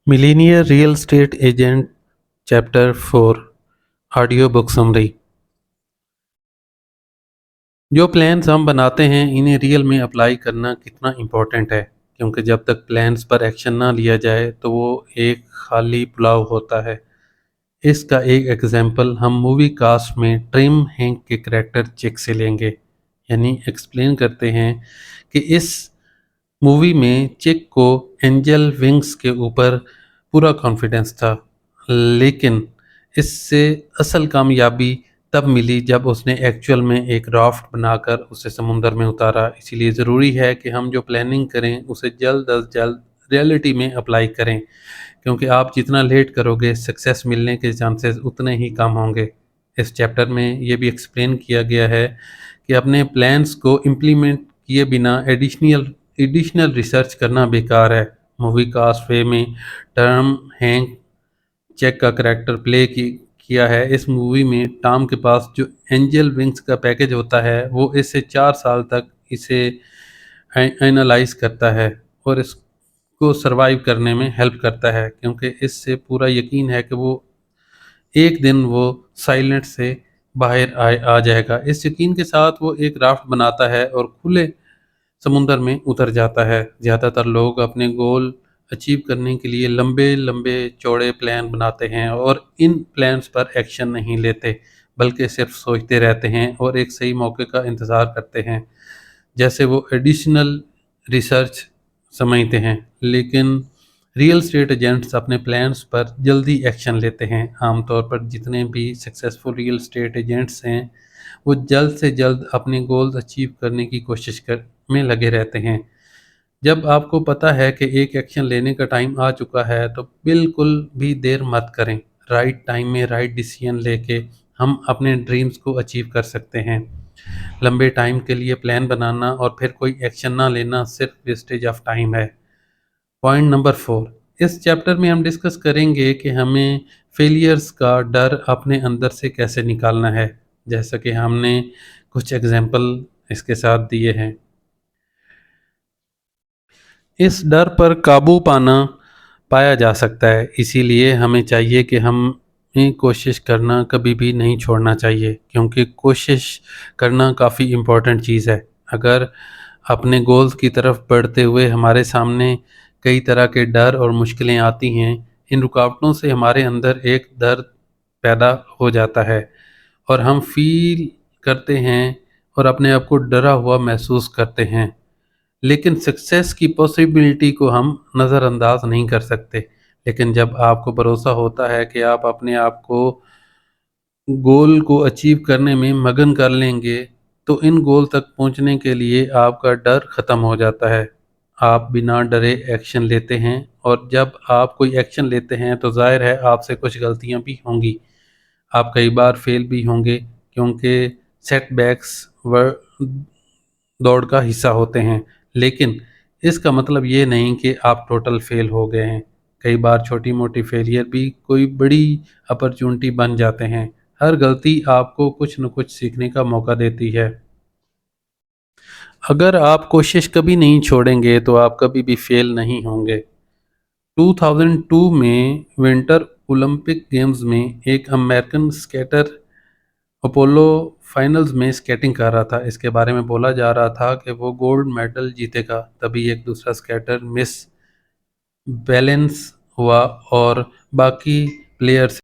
Millionaire Real Estate Agent Chapter 4 audio book summary. जो plans हम बनाते हैं इन्हें रियल में अप्लाई करना कितना इम्पोर्टेंट है, क्योंकि जब तक प्लान्स पर एक्शन ना लिया जाए तो वो एक खाली पुलाव होता है। इसका एक एग्जांपल हम मूवी कास्ट में ट्रिम हैंक के करैक्टर चेक से लेंगे। यानी एक्सप्लेन करते हैं कि इस मूवी में चेक को एंजल विंग्स के ऊपर पूरा कॉन्फिडेंस था, लेकिन इससे असल कामयाबी तब मिली जब उसने एक्चुअल में एक राफ्ट बनाकर उसे समुंदर में उतारा। इसीलिए ज़रूरी है कि हम जो प्लानिंग करें उसे जल्द अज जल्द रियलिटी में अप्लाई करें, क्योंकि आप जितना लेट करोगे सक्सेस मिलने के चांसेस उतने ही कम होंगे। इस चैप्टर में ये भी एक्सप्लेन किया गया है कि अपने प्लान्स को इम्प्लीमेंट किए बिना एडिशनल रिसर्च करना बेकार है। मूवी कास्ट वे में टर्म हैंक चेक का करैक्टर प्ले किया है। इस मूवी में टॉम के पास जो एंजल विंग्स का पैकेज होता है वो इससे 4 साल तक इसे एनालाइज करता है और इसको सरवाइव करने में हेल्प करता है, क्योंकि इससे पूरा यकीन है कि वो एक दिन वो साइलेंट से बाहर आ जाएगा। इस यकीन के साथ वो एक राफ्ट बनाता है और खुले समुंदर में उतर जाता है। ज़्यादातर लोग अपने गोल अचीव करने के लिए लंबे लंबे चौड़े प्लान बनाते हैं और इन प्लान्स पर एक्शन नहीं लेते, बल्कि सिर्फ सोचते रहते हैं और एक सही मौके का इंतज़ार करते हैं, जैसे वो एडिशनल रिसर्च समझते हैं। लेकिन रियल स्टेट एजेंट्स अपने प्लान्स पर जल्दी एक्शन लेते हैं। आमतौर पर जितने भी सक्सेसफुल रियल स्टेट एजेंट्स हैं वो जल्द से जल्द अपने गोल्स अचीव करने की कोशिश में लगे रहते हैं। जब आपको पता है कि एक एक्शन लेने का टाइम आ चुका है तो बिल्कुल भी देर मत करें। राइट टाइम में राइट डिसीजन लेके हम अपने ड्रीम्स को अचीव कर सकते हैं। लंबे टाइम के लिए प्लान बनाना और फिर कोई एक्शन ना लेना सिर्फ वेस्टेज ऑफ टाइम है। पॉइंट नंबर 4, इस चैप्टर में हम डिस्कस करेंगे कि हमें फेलियर्स का डर अपने अंदर से कैसे निकालना है, जैसा कि हमने कुछ एग्जाम्पल इसके साथ दिए हैं। इस डर पर काबू पाया जा सकता है, इसीलिए हमें चाहिए कि हमें कोशिश करना कभी भी नहीं छोड़ना चाहिए, क्योंकि कोशिश करना काफ़ी इम्पोर्टेंट चीज़ है। अगर अपने गोल्स की तरफ बढ़ते हुए हमारे सामने कई तरह के डर और मुश्किलें आती हैं, इन रुकावटों से हमारे अंदर एक दर्द पैदा हो जाता है और हम फील करते हैं और अपने आप को डरा हुआ महसूस करते हैं। लेकिन सक्सेस की पॉसिबिलिटी को हम नज़रअंदाज नहीं कर सकते। लेकिन जब आपको भरोसा होता है कि आप अपने आप को गोल को अचीव करने में मगन कर लेंगे, तो इन गोल तक पहुंचने के लिए आपका डर ख़त्म हो जाता है। आप बिना डरे एक्शन लेते हैं और जब आप कोई एक्शन लेते हैं तो जाहिर है आपसे कुछ गलतियां भी होंगी। आप कई बार फेल भी होंगे, क्योंकि सेटबैक्स दौड़ का हिस्सा होते हैं। लेकिन इसका मतलब ये नहीं कि आप टोटल फेल हो गए हैं। कई बार छोटी मोटी फेलियर भी कोई बड़ी अपॉर्चुनिटी बन जाते हैं। हर गलती आपको कुछ न कुछ सीखने का मौका देती है। अगर आप कोशिश कभी नहीं छोड़ेंगे तो आप कभी भी फेल नहीं होंगे। 2002 में विंटर ओलंपिक गेम्स में एक अमेरिकन स्केटर अपोलो फाइनल्स में स्केटिंग कर रहा था। इसके बारे में बोला जा रहा था कि वो गोल्ड मेडल जीतेगा। तभी एक दूसरा स्केटर मिस बैलेंस हुआ और बाकी प्लेयर्स